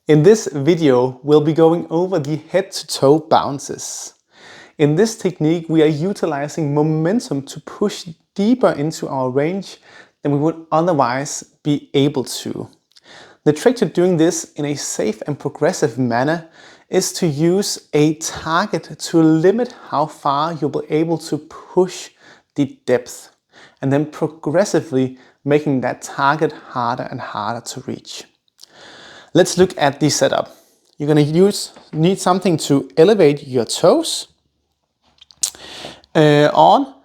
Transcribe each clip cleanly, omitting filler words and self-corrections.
In this video, we'll be going over the head-to-toe bounces. In this technique, we are utilizing momentum to push deeper into our range than we would otherwise be able to. The trick to doing this in a safe and progressive manner is to use a target to limit how far you'll be able to push the depth, and then progressively making that target harder and harder to reach. Let's look at the setup. You're going to need something to elevate your toes on,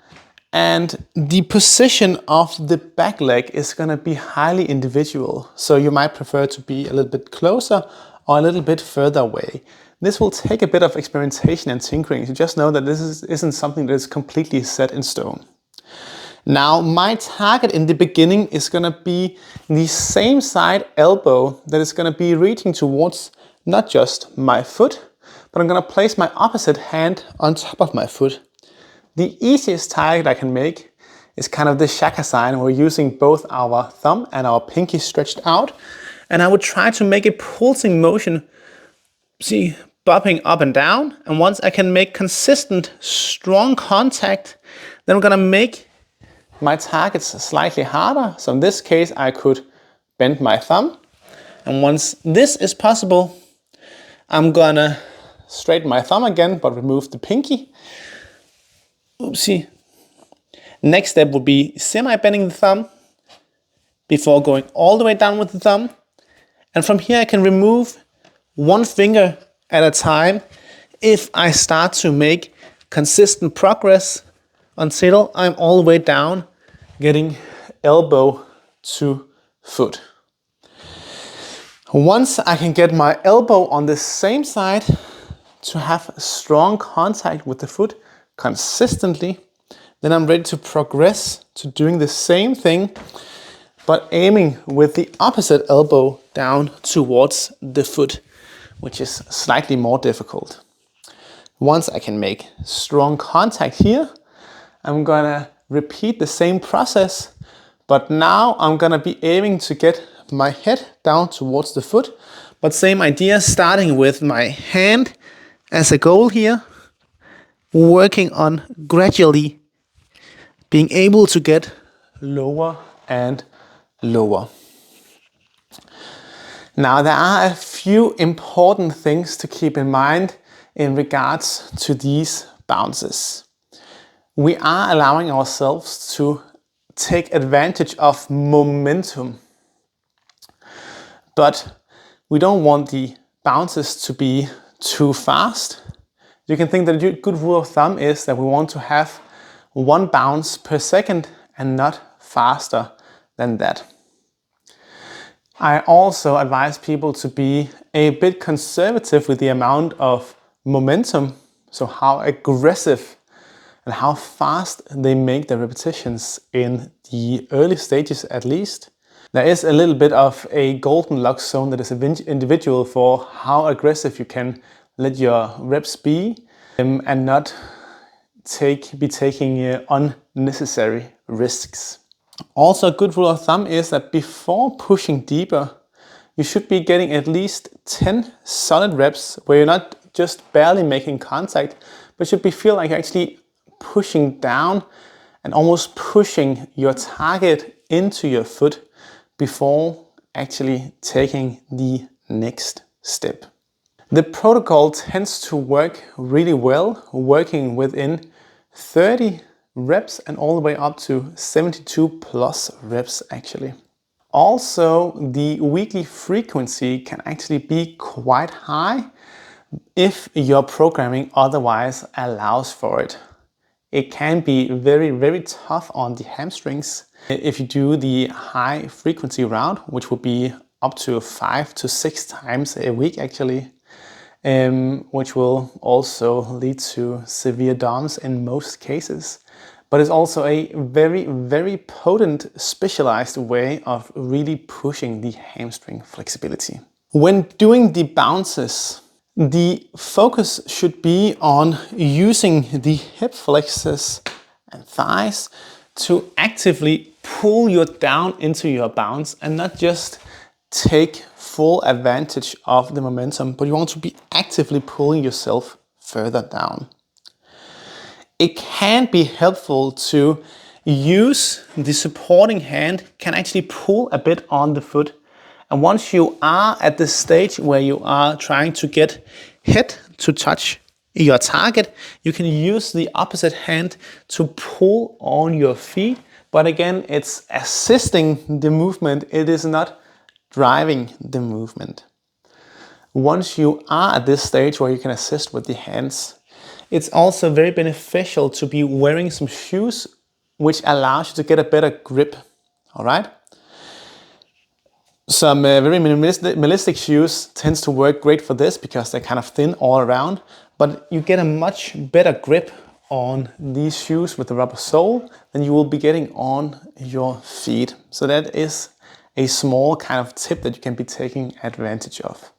and the position of the back leg is going to be highly individual. So you might prefer to be a little bit closer or a little bit further away. This will take a bit of experimentation and tinkering. So just know that this isn't something that is completely set in stone. Now, my target in the beginning is going to be the same side elbow that is going to be reaching towards not just my foot, but I'm going to place my opposite hand on top of my foot. The easiest target I can make is kind of the shaka sign. We're using both our thumb and our pinky stretched out, and I would try to make a pulsing motion, see, bopping up and down. And once I can make consistent, strong contact, then I'm going to make my targets slightly harder. So in this case, I could bend my thumb. And once this is possible, I'm gonna straighten my thumb again, but remove the pinky. Oopsie. Next step would be semi-bending the thumb before going all the way down with the thumb. And from here I can remove one finger at a time if I start to make consistent progress until I'm all the way down, getting elbow to foot. Once I can get my elbow on the same side to have strong contact with the foot consistently, then I'm ready to progress to doing the same thing, but aiming with the opposite elbow down towards the foot, which is slightly more difficult. Once I can make strong contact here, I'm gonna repeat the same process, but now I'm gonna be aiming to get my head down towards the foot. But same idea, starting with my hand as a goal here, working on gradually being able to get lower and lower. Now, there are a few important things to keep in mind in regards to these bounces. We are allowing ourselves to take advantage of momentum, but we don't want the bounces to be too fast. You can think that a good rule of thumb is that we want to have one bounce per second and not faster than that. I also advise people to be a bit conservative with the amount of momentum, so how aggressive and how fast they make the repetitions in the early stages at least. There is a little bit of a Goldilocks zone that is individual for how aggressive you can let your reps be and not be taking unnecessary risks. Also, a good rule of thumb is that before pushing deeper, you should be getting at least 10 solid reps where you're not just barely making contact, but should feel like you're actually pushing down and almost pushing your target into your foot before actually taking the next step. The protocol tends to work really well, working within 30 reps and all the way up to 72 plus reps actually. Also, the weekly frequency can actually be quite high if your programming otherwise allows for it. It can be very, very tough on the hamstrings if you do the high frequency round, which will be up to 5 to 6 times a week actually, which will also lead to severe DOMs in most cases. But it's also a very, very potent specialized way of really pushing the hamstring flexibility. When doing the bounces, the focus should be on using the hip flexors and thighs to actively pull you down into your bounce and not just take full advantage of the momentum, but you want to be actively pulling yourself further down. It can be helpful to use the supporting hand, can actually pull a bit on the foot. And once you are at the stage where you are trying to get head to touch your target, you can use the opposite hand to pull on your feet. But again, it's assisting the movement. It is not driving the movement. Once you are at this stage where you can assist with the hands, it's also very beneficial to be wearing some shoes which allows you to get a better grip. All right. Some very minimalistic shoes tends to work great for this because they're kind of thin all around, but you get a much better grip on these shoes with the rubber sole than you will be getting on your feet. So that is a small kind of tip that you can be taking advantage of.